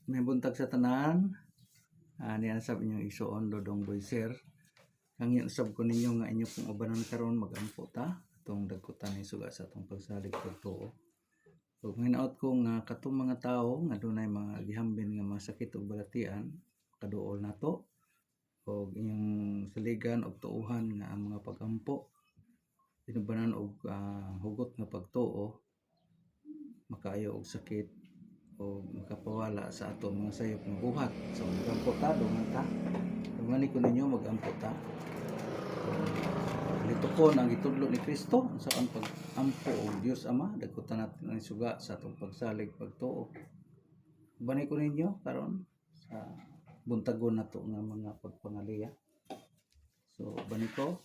May buntag sa tanan. Niyan sab inyong igsuon Dodong Boy Sir. Hangyo sab ko ninyo nga inyo pong ubanan karon magampo ta atong dagkutan ni suga sa atong pagsalig pagtuo. Ug hinaut ko nga katong mga tawo nga dunay mga gihambin nga mga sakit ug balatian kaduol nato og inyong saligan og tuohan nga ang mga pagampo tinubanan og hugot nga pagtuo makaayo og sakit o makapawala sa ato mga sayop ng buhat. So magampo ta, dungan ta. Dungan ko ninyo magampo ta. Litukon ang itudlo ni Kristo sa ang pag-ampo og Dios Ama, dagkutan natin ang suga sa atong pagsalig pagtuo. Bani ko ninyo karon sa buntagon nato nga mga pagpangaliya. So bani ko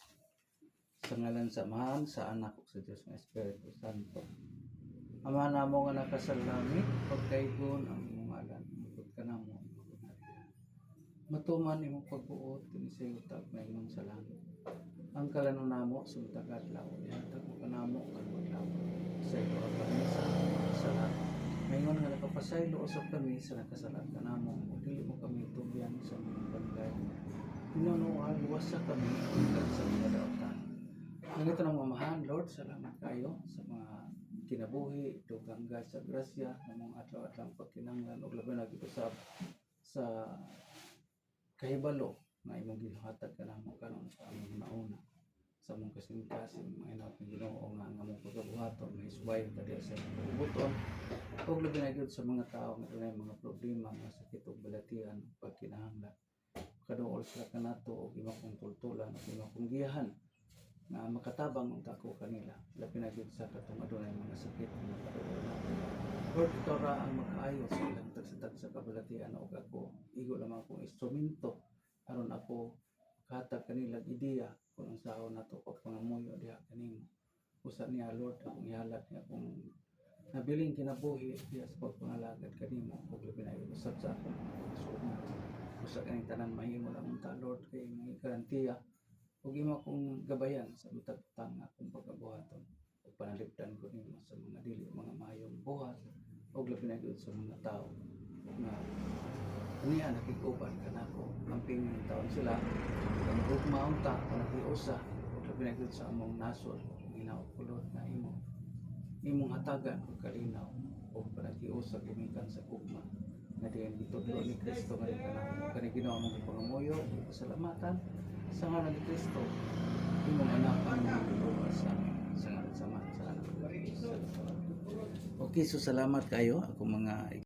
sa ngalan sa Amahan, sa Anak ug sa Dios nga Espiritu Santo. Ama namo nga naka sa langit, pagkaygon ang imong ngalan, magud kanamo ang imong ngalan. Matuman imong pagbuot dinhi sa utag na imong sa langit. Ang kalanon namo sumtag adlaw, ihatag mo kanamo karon adlaw. Sa ito kami sa sala. Mayon nga nakapasaylo usab kami sa nakasalat kanamo, ug dili mo kami tubyan sa mga balay. Tinunuan luwasa kami ug sa mga daotan. Nganito nang mamahan, Lord, salamat kayo sa mga kinabuhi, dughangga sa grasya namong adlaw-adlaw pagkinahanglan ug labi na gid usab sa kahibalo nga imong gihatag kanamo karon sa among nauna sa among kasing-kasing mga inawat ng Ginoo nga among pagkabuhaton may subay ta diha sa buton ug labi na gid sa mga tawo nga dunay mga problema nga sakit ug balatian pagkinahanglan kaduol sila kanato og imong tultulan ug imong giyahan na makatabang ang tako kanila labi na gid sa katong adunay mga sakit nga kaduol nato. Lord, ikaw ra ang makaayos sa ilang tagsa sa kabalatian ug ako igo lamang akong instrumento aron ako kahatag kanila ideya kung ang sahon nato pagpangamuyo diha kanimo. Usa niya Lord akong ihalad niya kung nabiling kinabuhi diha sa pagpangalagad kanimo ug labi na usab sa akong pagsumat. Usa kaning tanan mahimo lang unta Lord kay may garantiya ug imo akong gabayan sa matag-utang akong pagkabuhaton ug panalipdan ko nimo sa mga dili mga maayong buhat ug labi na gyud sa mga tawo nga kaniya nakig-uban kanako amping taon sila ang gugma unta panagiusa ug labi na gyud sa among nasod ginaot ko Lord na imong hatagan ug kalinaw ug panagiusa gumikan sa gugma nga diyan gitudlo ni Kristo nga kanamo kani Ginoo among pangamuyo ug pasalamatan sa ngalan ni Kristo imong anak ang nagtulungan sa ngalan sa Ama sa anak. Okay, so salamat kayo ako mga